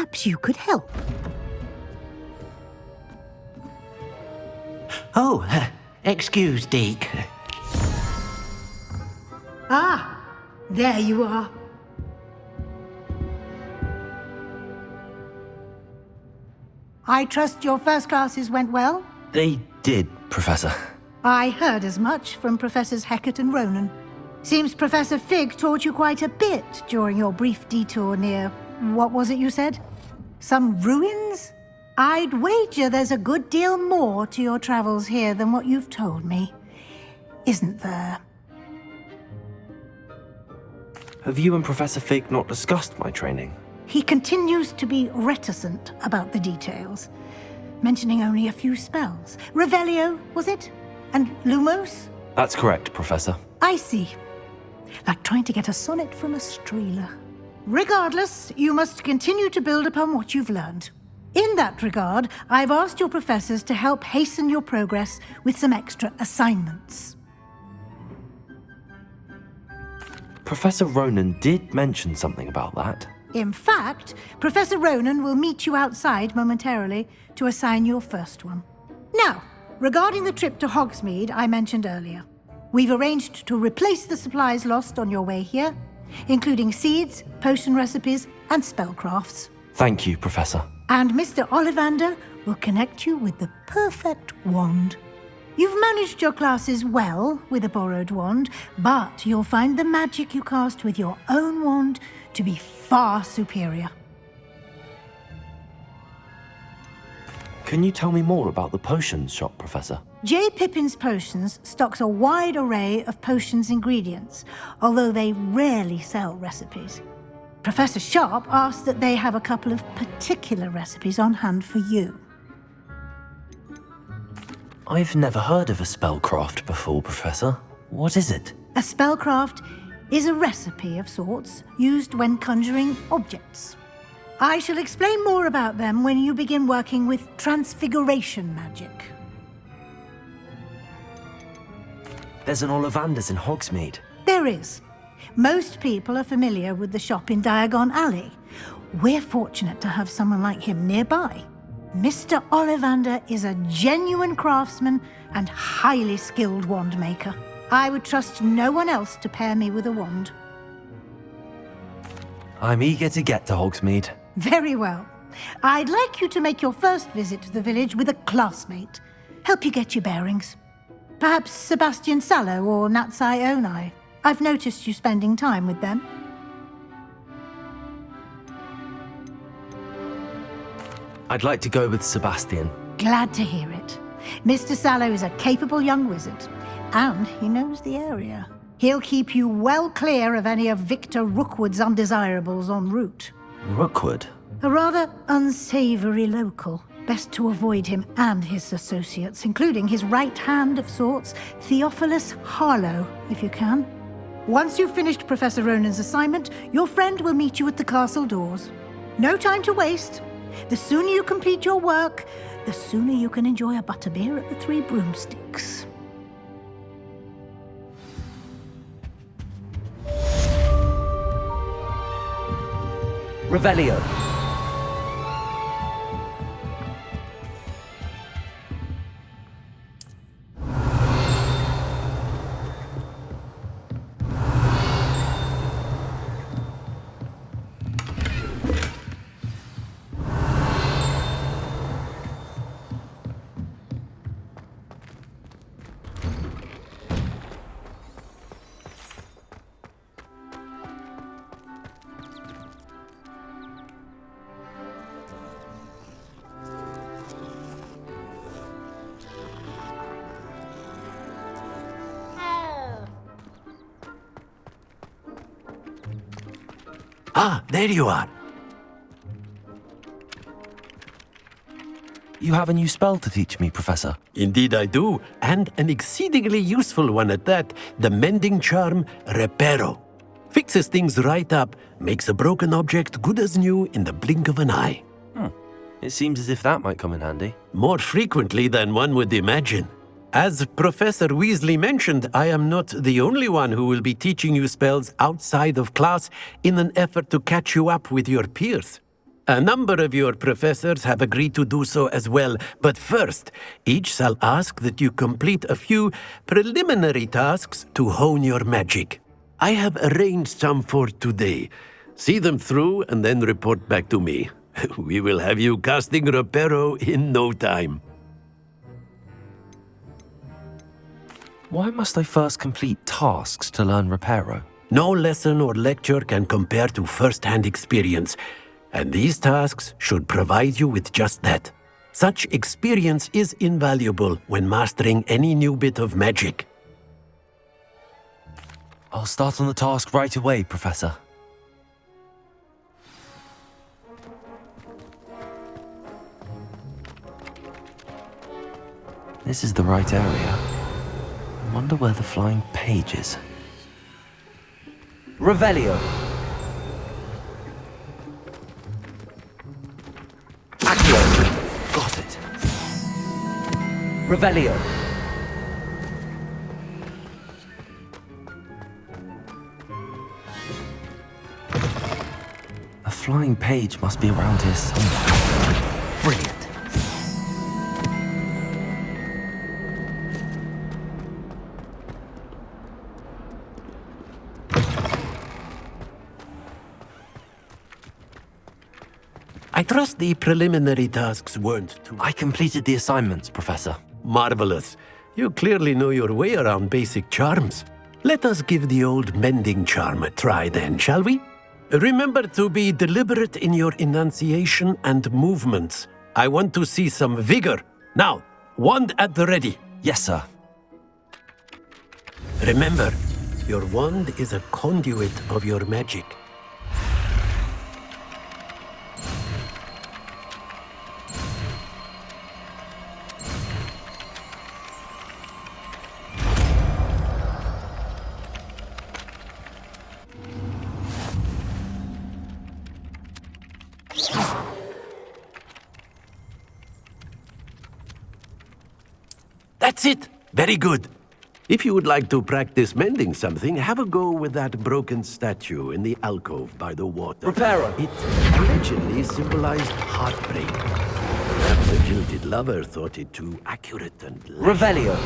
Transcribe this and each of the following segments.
Perhaps you could help. Oh, excuse, Deke. Ah, there you are. I trust your first classes went well? They did, Professor. I heard as much from Professors Hecat and Ronan. Seems Professor Fig taught you quite a bit during your brief detour near... what was it you said? Some ruins? I'd wager there's a good deal more to your travels here than what you've told me. Isn't there? Have you and Professor Fig not discussed my training? He continues to be reticent about the details, mentioning only a few spells. Revelio, was it? And Lumos? That's correct, Professor. I see. Like trying to get a sonnet from a streeler. Regardless, you must continue to build upon what you've learned. In that regard, I've asked your professors to help hasten your progress with some extra assignments. Professor Ronan did mention something about that. In fact, Professor Ronan will meet you outside momentarily to assign your first one. Now, regarding the trip to Hogsmeade I mentioned earlier, we've arranged to replace the supplies lost on your way here, including seeds, potion recipes, and spellcrafts. Thank you, Professor. And Mr. Ollivander will connect you with the perfect wand. You've managed your classes well with a borrowed wand, but you'll find the magic you cast with your own wand to be far superior. Can you tell me more about the potions shop, Professor? J. Pippin's Potions stocks a wide array of potions ingredients, although they rarely sell recipes. Professor Sharp asked that they have a couple of particular recipes on hand for you. I've never heard of a spellcraft before, Professor. What is it? A spellcraft is a recipe of sorts used when conjuring objects. I shall explain more about them when you begin working with transfiguration magic. There's an Ollivander's in Hogsmeade. There is. Most people are familiar with the shop in Diagon Alley. We're fortunate to have someone like him nearby. Mr. Ollivander is a genuine craftsman and highly skilled wand maker. I would trust no one else to pair me with a wand. I'm eager to get to Hogsmeade. Very well. I'd like you to make your first visit to the village with a classmate. Help you get your bearings. Perhaps Sebastian Sallow or Natsai Onai. I've noticed you spending time with them. I'd like to go with Sebastian. Glad to hear it. Mr. Sallow is a capable young wizard, and he knows the area. He'll keep you well clear of any of Victor Rookwood's undesirables en route. Rookwood? A rather unsavory local. Best to avoid him and his associates, including his right hand of sorts, Theophilus Harlow, if you can. Once you've finished Professor Ronan's assignment, your friend will meet you at the castle doors. No time to waste. The sooner you complete your work, the sooner you can enjoy a butterbeer at the Three Broomsticks. Revelio. Ah, there you are. You have a new spell to teach me, Professor. Indeed I do, and an exceedingly useful one at that, the mending charm Reparo. Fixes things right up, makes a broken object good as new in the blink of an eye. It seems as if that might come in handy. More frequently than one would imagine. As Professor Weasley mentioned, I am not the only one who will be teaching you spells outside of class in an effort to catch you up with your peers. A number of your professors have agreed to do so as well, but first, each shall ask that you complete a few preliminary tasks to hone your magic. I have arranged some for today. See them through and then report back to me. We will have you casting Reparo in no time. Why must I first complete tasks to learn Reparo? No lesson or lecture can compare to first-hand experience, and these tasks should provide you with just that. Such experience is invaluable when mastering any new bit of magic. I'll start on the task right away, Professor. This is the right area. I wonder where the flying page is. Revelio! Accio! Got it. Revelio! A flying page must be around here somewhere. Brilliant. I trust the preliminary tasks weren't too... I completed the assignments, Professor. Marvelous. You clearly know your way around basic charms. Let us give the old mending charm a try then, shall we? Remember to be deliberate in your enunciation and movements. I want to see some vigor. Now, wand at the ready. Yes, sir. Remember, your wand is a conduit of your magic. That's it! Very good. If you would like to practice mending something, have a go with that broken statue in the alcove by the water. Reparo! It allegedly symbolized heartbreak. Perhaps a jilted lover thought it too accurate and... Revelio!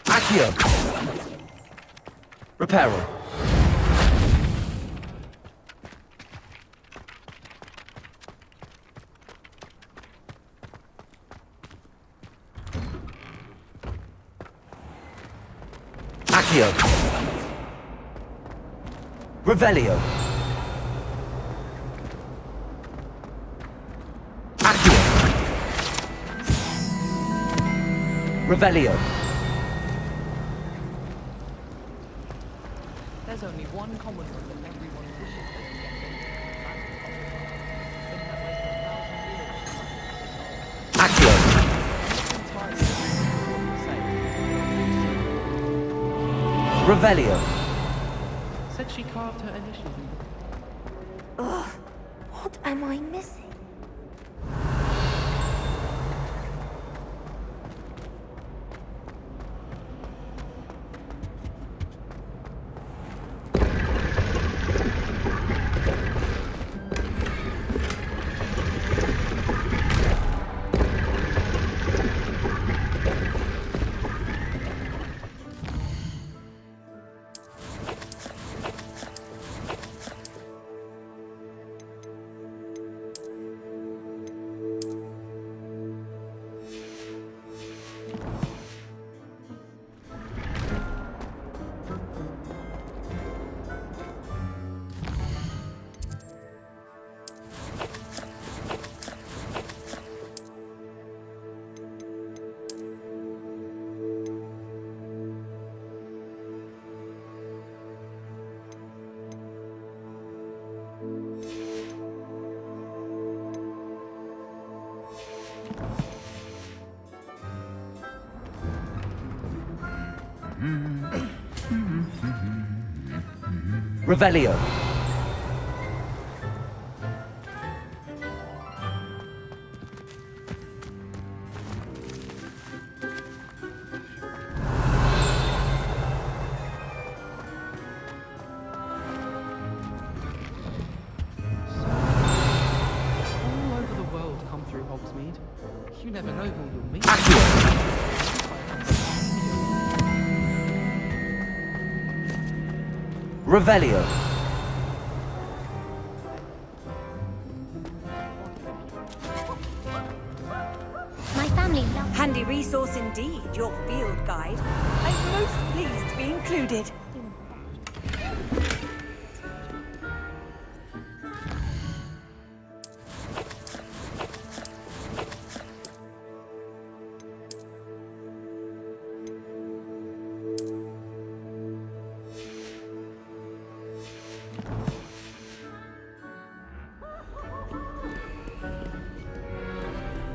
Accio! Reparo! Accio! Revelio! Accio! Revelio! There's only one common rule that everyone wishes they could get in. That's Accio! Revelio! Said she carved her initials in. Ugh, what am I missing? Revelio. All over the world come through Hogsmeade. You never know who you'll meet. Revelio. My family loves Handy resource indeed, your field guide. I'm most pleased to be included.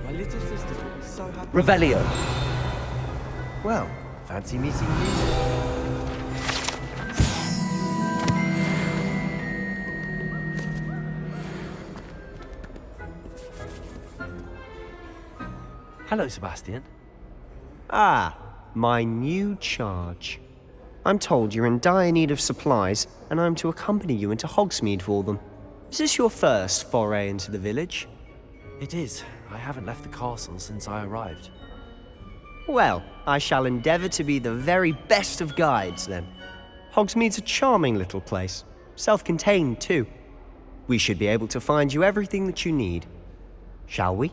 My little sisters will be so happy. Revelio. Well, fancy meeting you. Hello, Sebastian. Ah, my new charge. I'm told you're in dire need of supplies, and I'm to accompany you into Hogsmeade for them. Is this your first foray into the village? It is. I haven't left the castle since I arrived. Well, I shall endeavour to be the very best of guides, then. Hogsmeade's a charming little place, self-contained too. We should be able to find you everything that you need. Shall we?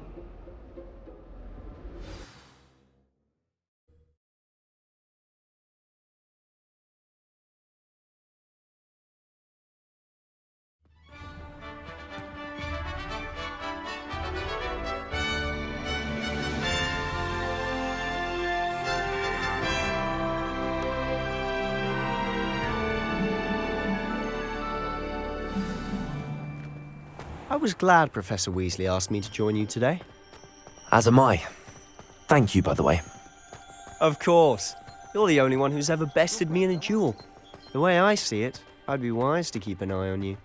I was glad Professor Weasley asked me to join you today. As am I. Thank you, by the way. Of course. You're the only one who's ever bested me in a duel. The way I see it, I'd be wise to keep an eye on you.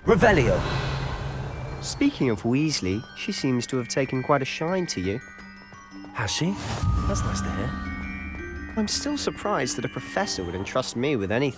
Revelio. Speaking of Weasley, she seems to have taken quite a shine to you. Has she? That's nice to hear. I'm still surprised that a professor would entrust me with anything.